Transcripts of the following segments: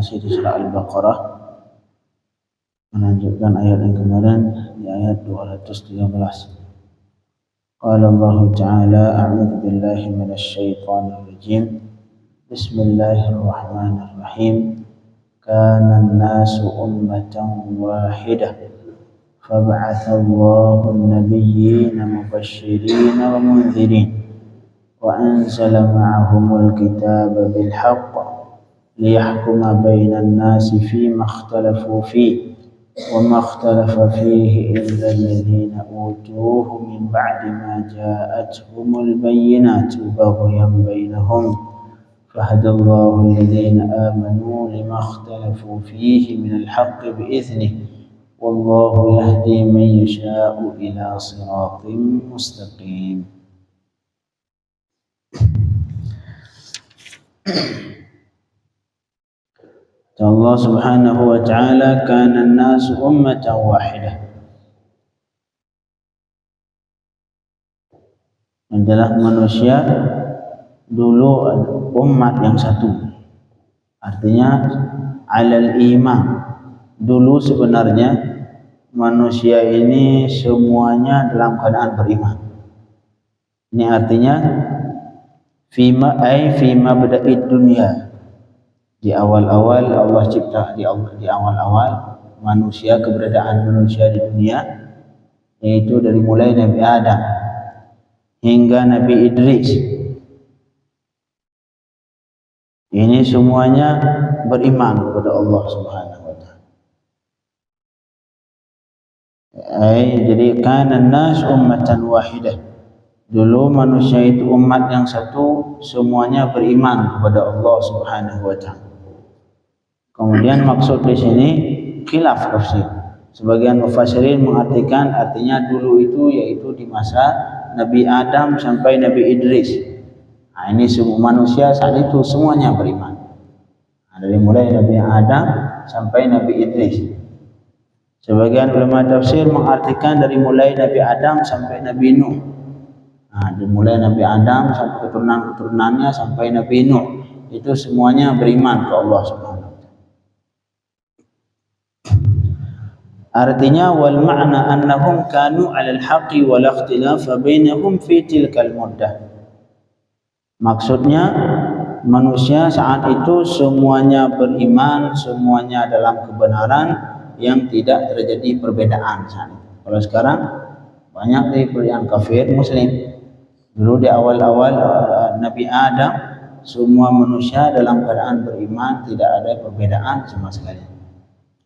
masih di surah Al-Baqarah, melanjutkan ayat yang kemarin di ayat 213. Qala Allah Ta'ala, a'udzu billahi minasy syaithanir rajim. Bismillahirrahmanirrahim. Kana an-nasu ummatan wahidah fab'atha Allahu an-nabiyyina mubashshirina wa mundhirin wa anzala ma'ahumul kitaba bil haqq liyahkuma bainan nasi fima ikhtalafu fihi وما اختلف فيه إلا الذين أوتوه من بعد ما جاءتهم البينات بغيا بينهم فهدى الله الذين آمنوا لما اختلفوا فيه من الحق بإذنه والله يهدي من يشاء إلى صراط مستقيم. Allah Subhanahu wa ta'ala, kana an-nasu ummatan wahidah, adalah manusia dulu umat yang satu, artinya alal iman. Dulu sebenarnya manusia ini semuanya dalam keadaan beriman. Ini artinya fima bada'id dunya, di awal-awal Allah cipta, di awal-awal manusia, keberadaan manusia di dunia, yaitu dari mulai Nabi Adam hingga Nabi Idris. Ini semuanya beriman kepada Allah Subhanahu wa ta'ala. Jadi kana an-nas ummatan wahidah. Dulu manusia itu umat yang satu, semuanya beriman kepada Allah Subhanahu wa ta'ala. Kemudian maksud di sini khilaf tafsir. Sebagian mufassirin mengartikan artinya dulu itu yaitu di masa Nabi Adam sampai Nabi Idris. Nah, ini semua manusia saat itu semuanya beriman. Nah, dari mulai Nabi Adam sampai Nabi Idris. Sebagian ulama tafsir mengartikan dari mulai Nabi Adam sampai Nabi Nuh. Nah, dimulai Nabi Adam sampai keturunan-keturunannya sampai Nabi Nuh, itu semuanya beriman ke Allah Subhanahu wa ta'ala. Artinya wal ma'na annahum kanu 'alal haqqi wal ikhtilafa bainahum fi tilkal muddah. Maksudnya manusia saat itu semuanya beriman, semuanya dalam kebenaran, yang tidak terjadi perbedaan saat itu. Kalau sekarang banyak dari yang kafir muslim. Dulu di awal-awal Nabi Adam, semua manusia dalam keadaan beriman, tidak ada perbedaan sama sekali.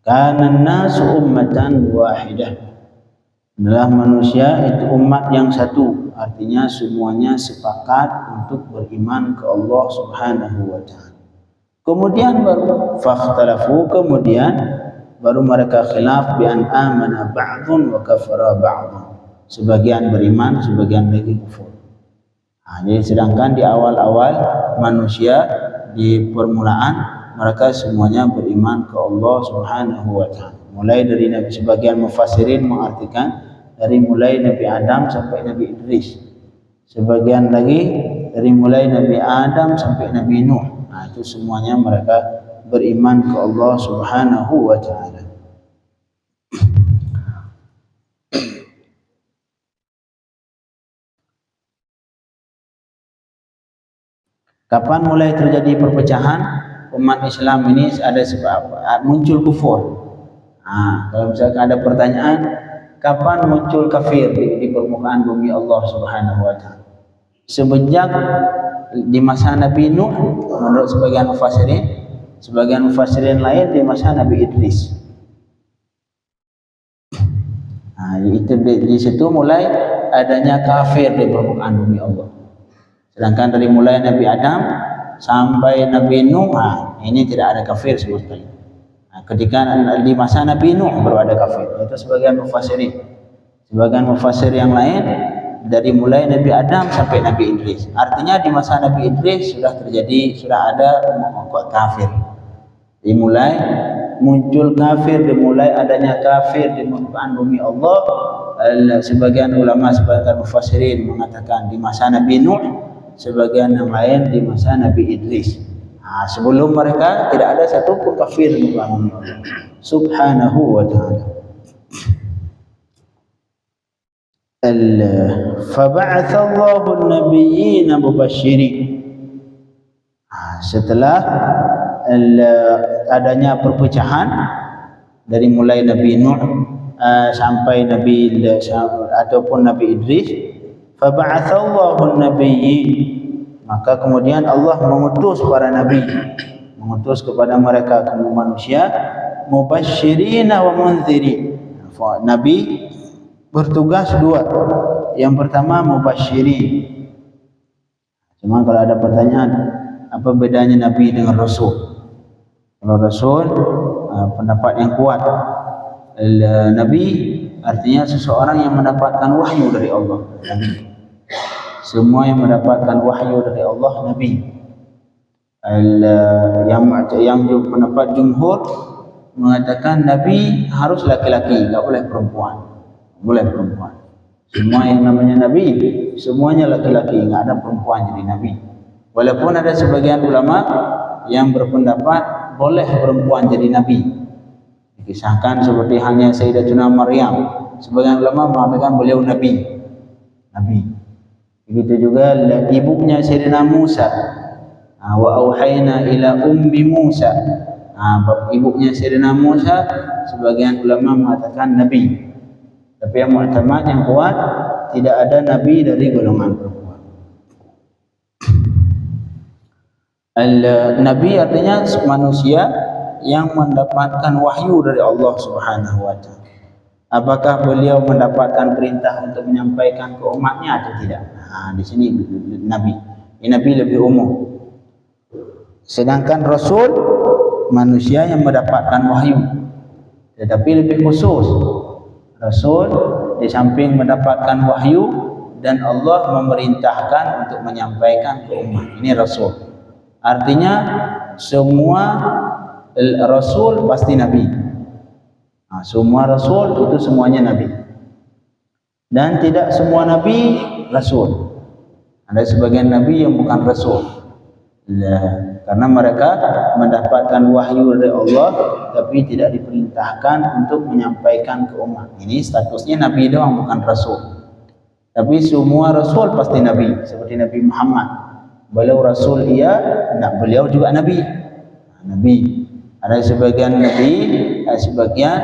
Kana an-nasu ummatan wahidah, adalah manusia itu umat yang satu, artinya semuanya sepakat untuk beriman ke Allah Subhanahu wa ta'ala. Kemudian baru fakhtalafu, kemudian baru mereka khilaf bi an amana ba'dun wa kafara ba'dun. Sebagian beriman, sebagian lagi kufur. Nah, jadi sedangkan di awal-awal manusia, di permulaan mereka semuanya beriman ke Allah Subhanahu wa ta'ala. Mulai dari Nabi, sebagian mufassirin mengartikan dari mulai Nabi Adam sampai Nabi Idris. Sebagian lagi dari mulai Nabi Adam sampai Nabi Nuh. Nah, itu semuanya mereka beriman ke Allah Subhanahu wa ta'ala. Kapan mulai terjadi perpecahan umat Islam ini? Ada sebab muncul kufur. Nah, kalau misalkan ada pertanyaan, kapan muncul kafir di permukaan bumi Allah Subhanahu wa ta'ala? Semenjak di masa Nabi Nuh menurut sebagian mufassirin lain di masa Nabi Idris. Nah, itu di situ mulai adanya kafir di permukaan bumi Allah. Sedangkan dari mulai Nabi Adam sampai Nabi Nuh, ini tidak ada kafir sama sekali. Nah, ketika di masa Nabi Nuh baru ada kafir. Itu sebagian mufassirin. Sebagian mufassir yang lain dari mulai Nabi Adam sampai Nabi Idris. Artinya di masa Nabi Idris sudah ada kafir. Dimulai muncul kafir, dimulai adanya kafir di permukaan bumi Allah. Sebagian ulama, sebagian mufassirin mengatakan di masa Nabi Nuh, sebagian yang lain di masa Nabi Idris. Sebelum mereka tidak ada satu pun kafir kepada Allah Subhanahu wa ta'ala. Faba'atha Allahu an-nabiyyina mubasysyirin. Setelah adanya perpecahan dari mulai Nabi Nuh sampai Nabi ataupun Nabi Idris, faba'atha Allahu an-nabiyyin, maka kemudian Allah mengutus para nabi, mengutus kepada mereka kaum manusia, mubasysyirin wa mundzirin. Nabi bertugas dua. Yang pertama mubasysyirin. Cuma kalau ada pertanyaan, apa bedanya nabi dengan rasul? Kalau rasul pendapat yang kuat. Nabi artinya seseorang yang mendapatkan wahyu dari Allah. Nabi. Semua yang mendapatkan wahyu dari Allah Nabi. Yang pendapat jumhur mengatakan Nabi harus laki-laki, tak boleh perempuan. Boleh perempuan. Semua yang namanya Nabi, semuanya laki-laki, tak ada perempuan jadi Nabi. Walaupun ada sebagian ulama yang berpendapat boleh perempuan jadi Nabi. Dikisahkan seperti halnya Sayyidatuna Maryam. Sebagian ulama mengatakan beliau Nabi. Nabi. Begitu juga ibunya Sayyidina Musa. Wa auhayna ila ummi Musa. Ibunya Sayyidina Musa, sebagian ulama mengatakan Nabi. Tapi yang mu'tamad, yang kuat, tidak ada Nabi dari golongan perempuan. Nabi artinya manusia yang mendapatkan wahyu dari Allah Subhanahu wa ta'ala. Apakah beliau mendapatkan perintah untuk menyampaikan ke umatnya atau tidak? Di sini Nabi. Ini Nabi lebih umum. Sedangkan Rasul manusia yang mendapatkan wahyu, tetapi lebih khusus. Rasul di samping mendapatkan wahyu dan Allah memerintahkan untuk menyampaikan ke umat. Ini Rasul. Artinya semua Rasul pasti Nabi. Semua Rasul itu semuanya Nabi. Dan tidak semua Nabi Rasul. Ada sebagian Nabi yang bukan Rasul. Karena mereka mendapatkan wahyu dari Allah, tapi tidak diperintahkan untuk menyampaikan ke umat. Ini statusnya Nabi doang, bukan Rasul. Tapi semua Rasul pasti Nabi. Seperti Nabi Muhammad. Beliau Rasul iya, beliau juga Nabi. Nabi. Ada sebagian Nabi, sebagian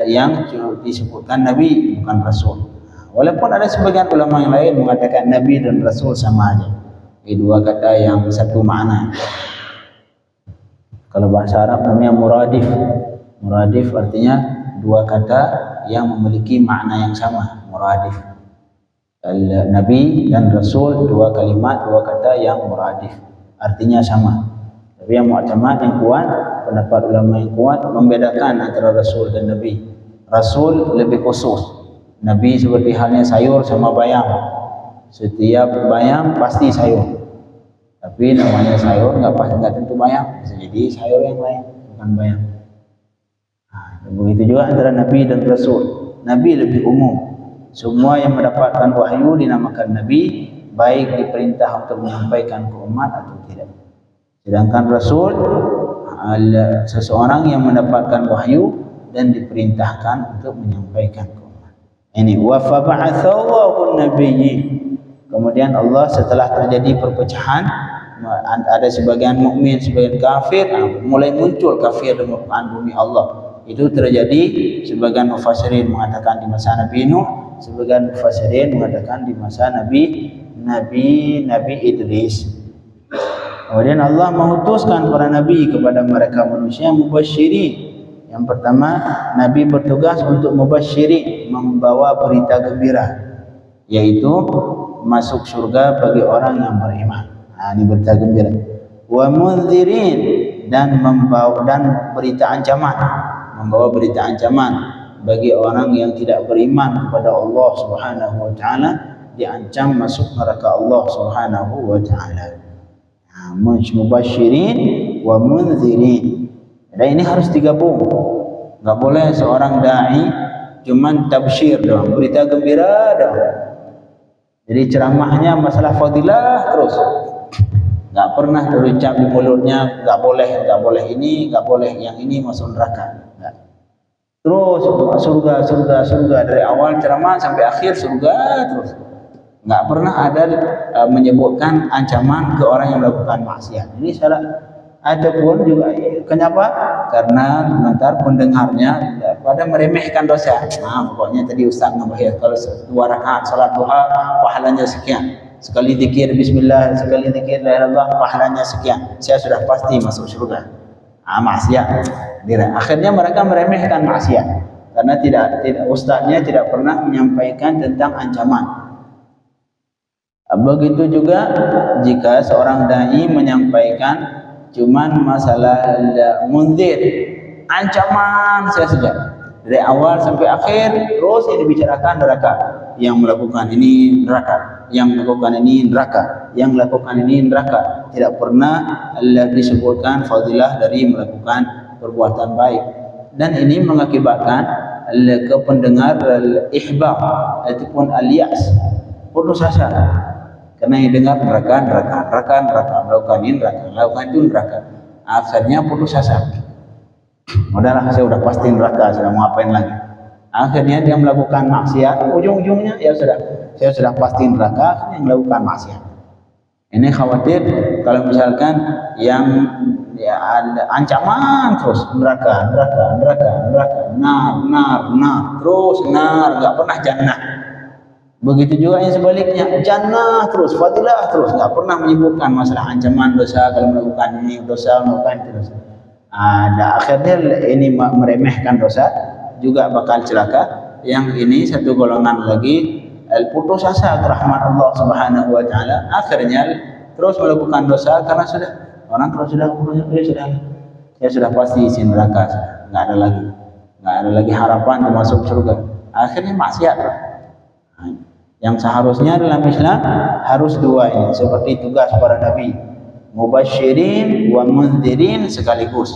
yang disebutkan Nabi, bukan Rasul. Walaupun ada sebagian ulama yang lain mengatakan Nabi dan Rasul sama aja. Dua kata yang satu makna. Kalau bahasa Arab namanya muradif. Muradif artinya dua kata yang memiliki makna yang sama. Muradif. Nabi dan Rasul, dua kalimat, dua kata yang muradif. Artinya sama. Tapi yang mu'tamad, yang kuat, pendapat ulama yang kuat membedakan antara Rasul dan Nabi. Rasul lebih khusus. Nabi seperti halnya sayur sama bayam. Setiap bayam pasti sayur. Tapi namanya sayur nggak tentu bayam. Bisa jadi sayur yang lain, bukan bayam. Begitu juga antara Nabi dan Rasul. Nabi lebih umum. Semua yang mendapatkan wahyu dinamakan Nabi, baik diperintah untuk menyampaikan ke umat atau tidak. Sedangkan Rasul seseorang yang mendapatkan wahyu dan diperintahkan untuk menyampaikan ke umat. Ini wa fab'atha Allahu an-nabiyyin. Kemudian Allah setelah terjadi perpecahan, ada sebagian mukmin, sebagian kafir, mulai muncul kafir di mukaan bumi Allah. Itu terjadi, sebagian mufassirin mengatakan di masa Nabi Nuh, sebagian mufassirin mengatakan di masa Nabi Idris. Kemudian Allah mengutuskan para nabi kepada mereka manusia mubasysyirin. Yang pertama, Nabi bertugas untuk mubasysyirin, membawa berita gembira, yaitu masuk surga bagi orang yang beriman. Ini berita gembira. Wa mundzirin, dan membawa berita ancaman, membawa berita ancaman bagi orang yang tidak beriman kepada Allah Subhanahu wa taala, diancam masuk neraka Allah Subhanahu wa taala. Mubasysyirin wa mundzirin. Dan ini harus digabung. Enggak boleh seorang dai cuman tabsyir doang, berita gembira doang. Jadi ceramahnya masalah fadilah terus. nggak pernah terucap di mulutnya nggak boleh ini, nggak boleh yang ini masuk neraka. Nggak. Terus surga dari awal ceramah sampai akhir surga terus. Nggak pernah ada menyebutkan ancaman ke orang yang melakukan maksiat. Ini salah. Ataupun juga kenapa? Karena nanti pendengarnya pada meremehkan dosa. Nah, pokoknya tadi Ustaz ngebahas kalau 2 rakaat salat duha pahalanya sekian. Sekali zikir bismillah, sekali zikir la ilaha illallah pahalanya sekian. Saya sudah pasti masuk surga. Maksiat. Akhirnya mereka meremehkan maksiat karena tidak ustaznya tidak pernah menyampaikan tentang ancaman. Begitu juga jika seorang dai menyampaikan cuman masalah munzir, ancaman saya saja dari awal sampai akhir terus yang dibicarakan neraka, yang melakukan ini neraka, yang melakukan ini neraka, yang melakukan ini neraka. Tidak pernah disebutkan fadilah dari melakukan perbuatan baik, dan ini mengakibatkan ke pendengar ihbab ataupun alias putus asa. Karena yang dengar neraka, melakukan ini neraka, melakukan itu neraka. Akhirnya putus asa. Udahlah, saya udah pasti neraka, sudah mau apain lagi. Akhirnya dia melakukan maksiat, ujung-ujungnya ya sudah, saya sudah pasti neraka, akhirnya melakukan maksiat. Ini khawatir kalau misalkan yang ya ada ancaman terus neraka, nar, terus nar, nggak pernah jannah. Begitu juga yang sebaliknya, jannah terus, fadilah terus, nggak pernah menyebutkan masalah ancaman dosa kalau melakukan ini dosa, melakukan itu dosa. Ada akhirnya ini meremehkan dosa juga bakal celaka. Yang ini satu golongan lagi putus asa ke rahmat Allah Subhanahu wa taala, akhirnya terus melakukan dosa karena sudah orang kalau sudah ya sudah pasti isi neraka, nggak ada lagi harapan untuk masuk surga. Akhirnya maksiat. Yang seharusnya dalam Islam harus 2 ini, seperti tugas para nabi, mubasyirin wa mundzirin sekaligus,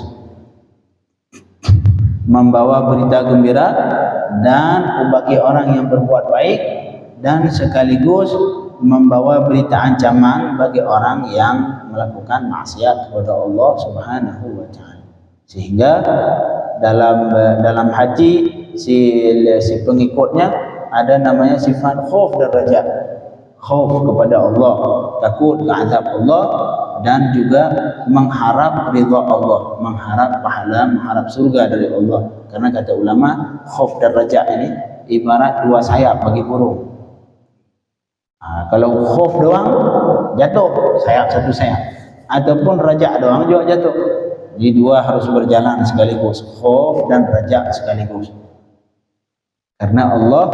membawa berita gembira dan bagi orang yang berbuat baik, dan sekaligus membawa berita ancaman bagi orang yang melakukan maksiat kepada Allah Subhanahu wa taala. Sehingga dalam haji si pengikutnya ada namanya sifat khauf dan raja. Khauf kepada Allah, takut ke azab Allah, dan juga mengharap ridha Allah, mengharap pahala, mengharap surga dari Allah. Karena kata ulama, khauf dan raja ini ibarat 2 sayap bagi burung. Kalau khauf doang jatuh, satu sayap. Ataupun raja doang juga jatuh. Jadi 2 harus berjalan sekaligus, khauf dan raja sekaligus. Karena Allah,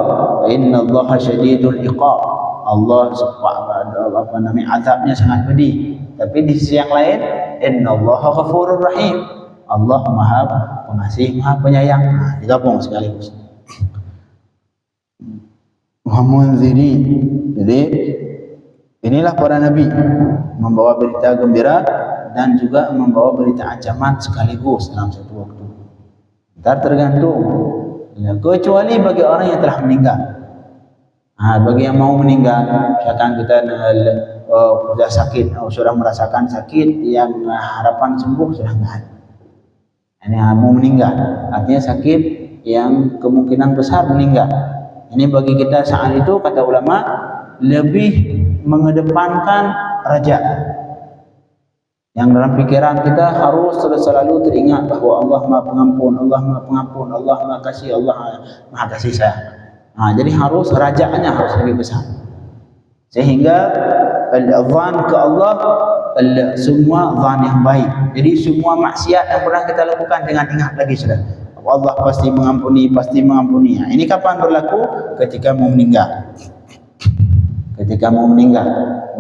innallaha syadidul iqab. Allah azabnya sangat pedih. Tapi di sisi yang lain, innallaha ghafurur rahim. Allah Maha Pengasih, Maha Penyayang. Digabung sekaligus. Wa mundzirin. Jadi inilah para nabi, membawa berita gembira dan juga membawa berita ancaman sekaligus dalam satu waktu. Ntar tergantung. Ya, kecuali bagi orang yang telah meninggal. Bagi yang mau meninggal, misalkan kita sudah sakit, sudah merasakan sakit yang harapan sembuh sudah nggak ada. Ini mau meninggal, artinya sakit yang kemungkinan besar meninggal. Ini bagi kita saat itu kata ulama lebih mengedepankan raja. Yang dalam pikiran kita harus selalu teringat bahwa Allah Maha Pengampun, Allah Maha Pengampun, Allah Maha Kasih, Allah Maha Kasih sayang. Jadi harus rajanya harus lebih besar. Sehingga al-dhan ke Allah semua dhan yang baik. Jadi semua maksiat yang pernah kita lakukan dengan ingat lagi sudah. Allah pasti mengampuni, pasti mengampuni. Ini kapan berlaku? Ketika mau meninggal. Ketika mau meninggal.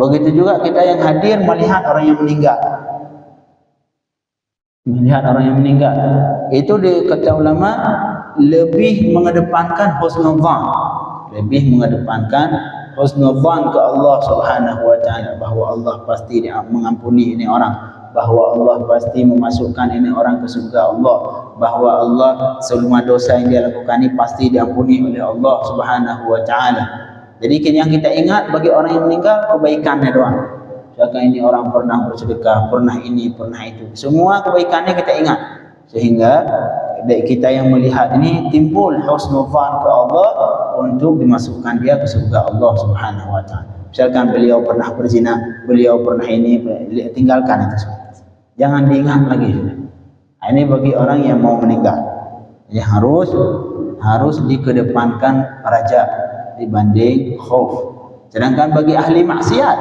Begitu juga kita yang hadir melihat orang yang meninggal. Melihat orang yang meninggal. Itu kata ulama lebih mengedepankan husnudzan. Lebih mengedepankan husnudzan ke Allah Subhanahu wa taala, bahwa Allah pasti mengampuni ini orang, bahwa Allah pasti memasukkan ini orang ke surga Allah, bahwa Allah semua dosa yang dia lakukan ini pasti diampuni oleh Allah Subhanahu wa taala. Jadi yang kita ingat bagi orang yang meninggal kebaikannya doang. misalkan ini orang pernah bersedekah, pernah ini, pernah itu, semua kebaikannya kita ingat, sehingga kita yang melihat ini timbul husnuzan ke Allah untuk dimasukkan dia ke surga Allah Subhanahu wa taala. Misalkan beliau pernah berzina, beliau pernah ini, tinggalkan itu semua. Jangan diingat lagi. Ini bagi orang yang mau meninggal. Jadi harus dikedepankan raja dibanding khauf. Sedangkan bagi ahli maksiat,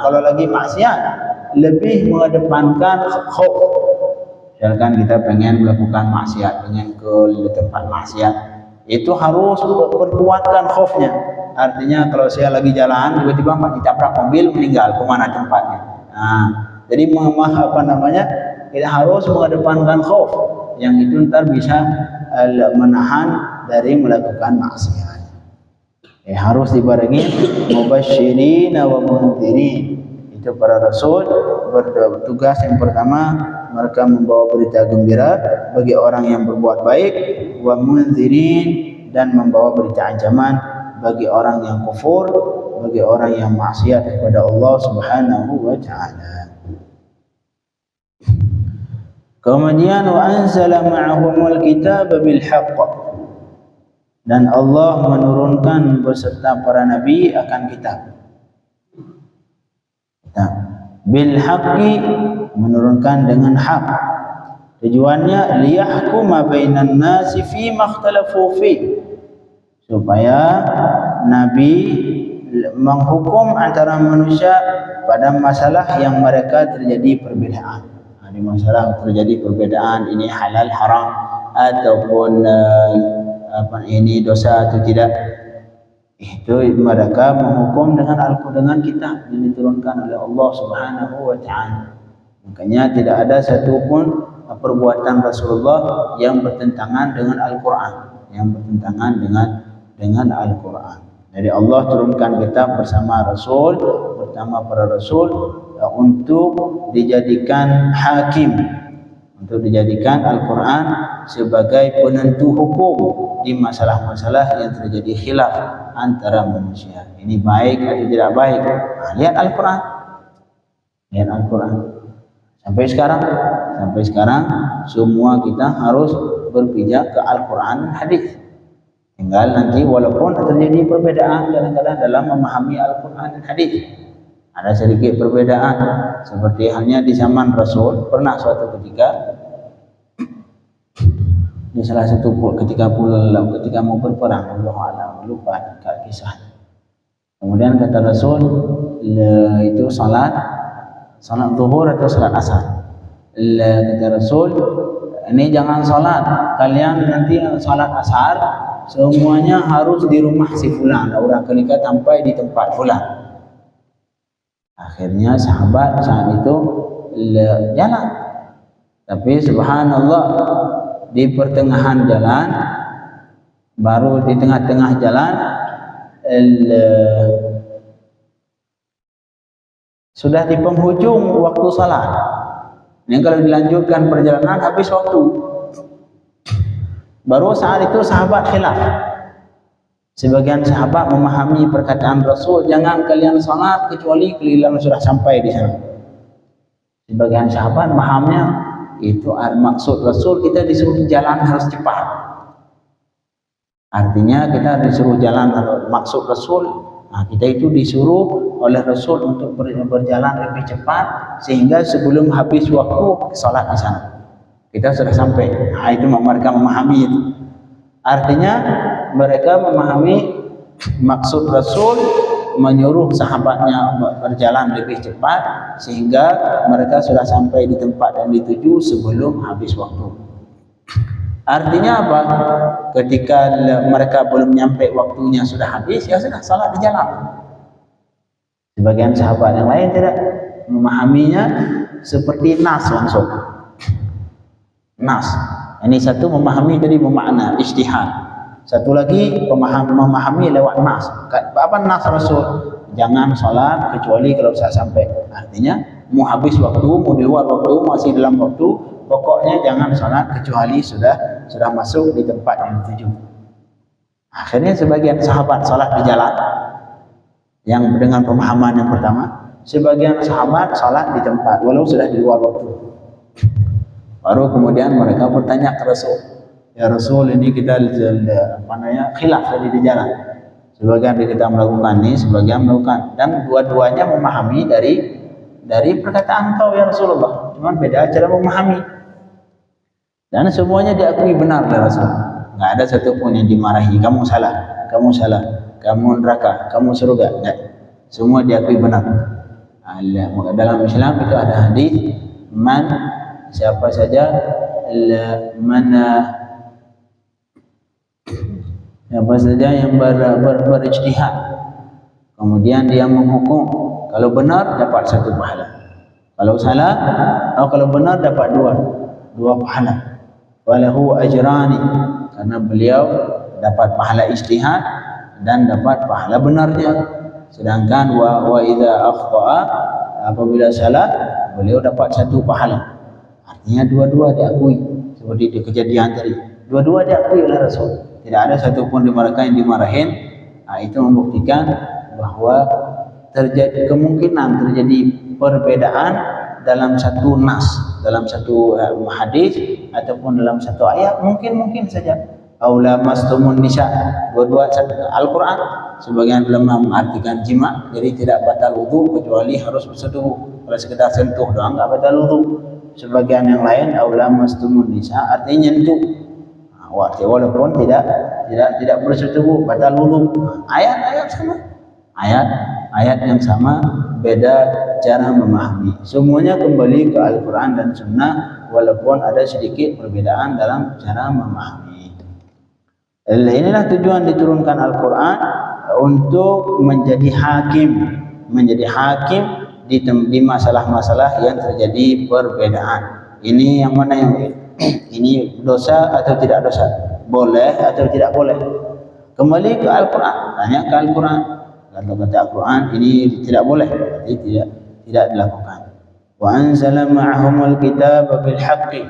kalau lagi maksiat lebih mengedepankan khauf. Misalkan kita pengen melakukan maksiat, pengen ke tempat maksiat, itu harus perkuatkan khaufnya. Artinya kalau saya lagi jalan tiba-tiba ditabrak mobil meninggal, kemana tempatnya? Jadi kita harus mengedepankan khauf, yang itu ntar bisa menahan dari melakukan maksiat. Harus dibarengi mubasysyirin wa mundzirin. Itu para rasul bertugas yang pertama, mereka membawa berita gembira bagi orang yang berbuat baik, wa mundzirin, dan membawa berita ancaman bagi orang yang kufur, bagi orang yang maksiat kepada Allah Subhanahu wa taala. Kemudian wa anzala ma'ahumul kitaba bil haqq, dan Allah menurunkan beserta para nabi akan kitab. Bil haqqi, menurunkan dengan hak. Tujuannya liyahkuma bainan nasi fi makhtalafu fi, supaya nabi menghukum antara manusia pada masalah yang mereka terjadi perbedaan. Di masalah terjadi perbedaan, ini halal haram ataupun ini dosa atau tidak, itu mereka menghukum dengan kitab yang diturunkan oleh Allah Subhanahu wa taala. Makanya tidak ada satupun perbuatan Rasulullah yang bertentangan dengan Al-Qur'an, dengan Al-Qur'an. Jadi Allah turunkan kitab bersama para rasul untuk dijadikan hakim, untuk dijadikan Al-Quran sebagai penentu hukum di masalah-masalah yang terjadi khilaf antara manusia. Ini baik atau tidak baik? Lihat Al-Quran. Sampai sekarang semua kita harus berpijak ke Al-Quran dan hadis. Tinggal nanti walaupun terjadi perbedaan kadang-kadang dalam memahami Al-Quran dan hadis, ada sedikit perbedaan, seperti halnya di zaman Rasul. Pernah suatu ketika di salah satu ketika mau berperang, Allah a'lam, lupa kisah. Kemudian kata Rasul, itu salat zuhur atau salat asar. Kata Rasul, ini jangan salat kalian nanti salat asar semuanya harus di rumah si fulan, orang kenika sampai di tempat fulan. Akhirnya sahabat saat itu jalan, tapi subhanallah di pertengahan jalan, baru di tengah-tengah jalan sudah di penghujung waktu salat. Ini kalau dilanjutkan perjalanan habis waktu. Baru saat itu sahabat khilaf. Sebagian sahabat memahami perkataan Rasul, jangan kalian salat kecuali kalian sudah sampai di sana. Sebagian sahabat memahaminya itu maksud Rasul kita disuruh jalan harus cepat. Artinya kita disuruh jalan, maksud Rasul, kita itu disuruh oleh Rasul untuk berjalan lebih cepat sehingga sebelum habis waktu salat di sana kita sudah sampai. Itu mereka memahami itu. Artinya mereka memahami maksud Rasul menyuruh sahabatnya berjalan lebih cepat sehingga mereka sudah sampai di tempat yang dituju sebelum habis waktu. Artinya apa? Ketika mereka belum nyampe waktunya sudah habis, ya sudah salat di jalan. Sebagian sahabat yang lain tidak memahaminya seperti nas langsung. Nas. Ini satu memahami tadi memakna ijtihad. Satu lagi memahami lewat nas. Apa nas Rasul? Jangan salat kecuali kalau saya sampai. Artinya mau habis waktu, mau di luar waktu, masih dalam waktu, pokoknya jangan salat kecuali sudah masuk di tempat yang dituju. Akhirnya sebagian sahabat salat di jalan yang dengan pemahaman yang pertama, Sebagian sahabat salat di tempat walau sudah di luar waktu. Baru kemudian mereka bertanya ke Rasul, ya Rasul, ini kita khilaf tadi di jalan. Sebagian dari kita melakukan ini, sebagian melakukan, dan dua-duanya memahami dari perkataan kau ya Rasulullah, cuman beda cara memahami. Dan semuanya diakui benar oleh Rasul. Nggak ada satupun yang dimarahi, kamu salah, kamu neraka, kamu surga. Nggak. Semua diakui benar. Dalam Islam itu ada hadis, siapa saja yang berijtihad, kemudian dia menghukum, kalau benar dapat satu pahala, kalau salah atau kalau benar dapat dua pahala. Walahu ajrani, karena beliau dapat pahala ijtihad dan dapat pahala benarnya. Sedangkan wa idza akhta'a, apabila salah beliau dapat satu pahala. Artinya dua-dua diakui, seperti di kejadian tadi, dua-dua diakui oleh Rasul. Tidak ada satupun di mereka yang dimarahin. Itu membuktikan bahwa kemungkinan terjadi perbedaan dalam satu nas, dalam satu hadis ataupun dalam satu ayat, mungkin saja. Aula mastumun nisa, dua-dua Al-Quran. Sebagian ulama mengartikan jima, jadi tidak batal wudu kecuali harus bersetubuh. Kalau sekedar sentuh doang enggak batal wudu. Sebagian yang lain aula mastumun nisa artinya nyentuh. Walaupun tidak bersetubuh batal wudu. Ayat sama. Ayat yang sama, beda cara memahami. Semuanya kembali ke Al-Quran dan Sunnah, walaupun ada sedikit perbedaan dalam cara memahami. Inilah tujuan diturunkan Al-Quran, untuk menjadi hakim di masalah-masalah yang terjadi perbedaan. Ini yang mana yang ini dosa atau tidak dosa, boleh atau tidak boleh. Kembali ke Al-Quran, tanya ke Al-Quran. Kalau kata Al-Quran ini tidak boleh, berarti tidak dilakukan. Wa anzala ma'ahumul kitaba bil haqqi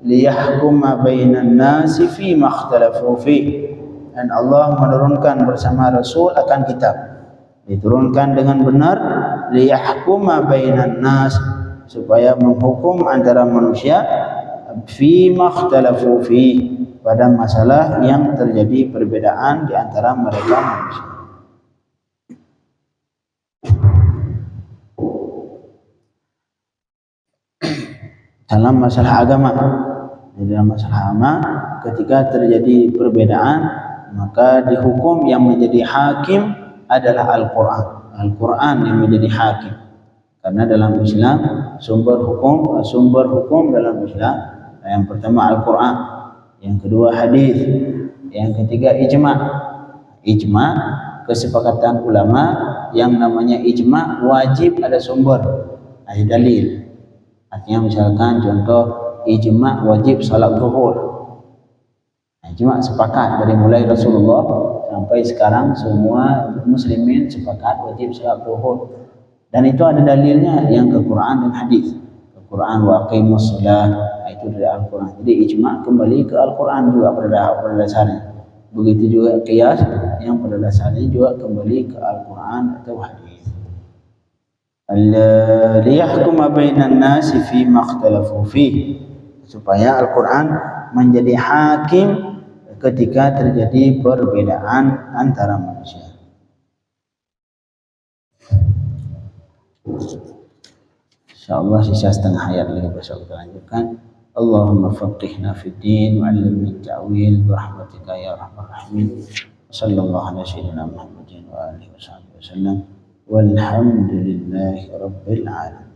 liyahkuma bainan nasi fi ma ikhtalafu fi. Dan Allah menurunkan bersama Rasul akan kitab, diturunkan dengan benar, liyahkuma bainan nas, supaya menghukum antara manusia, fi ma ikhtalafu fi, pada masalah yang terjadi perbedaan di antara mereka manusia. Dalam masalah agama, ketika terjadi perbedaan, maka dihukum yang menjadi hakim adalah Al-Quran. Al-Quran yang menjadi hakim. Karena dalam Islam sumber hukum dalam Islam, yang pertama Al-Quran, yang kedua hadis, yang ketiga ijma'. Ijma', kesepakatan ulama. Yang namanya ijma' wajib ada sumber, ada dalil. Artinya misalkan contoh ijma' wajib salat zuhur. Ijma' sepakat dari mulai Rasulullah sampai sekarang semua muslimin sepakat wajib salat zuhur. Dan itu ada dalilnya yang ke Quran dan hadis. Ke Quran wa aqimus shalah, itu dari Al-Quran. Jadi ijma' kembali ke Al-Quran juga pada dasarnya. Begitu juga qiyas yang pada dasarnya juga kembali ke Al-Quran atau hadis. Liyahkuma bainan nasi fi ma ikhtalafu fi, supaya Al-Quran menjadi hakim ketika terjadi perbedaan antara manusia. Insyaallah sisa setengah ayat lagi besok kita lanjutkan. Allahumma faqihna fid din wa 'allimna at-ta'wil bi rahmatika ya arhamar rahimin. Sallallahu ala sayyidina Muhammadin wa alihi wasallam. Walhamdulillahi rabbil alamin.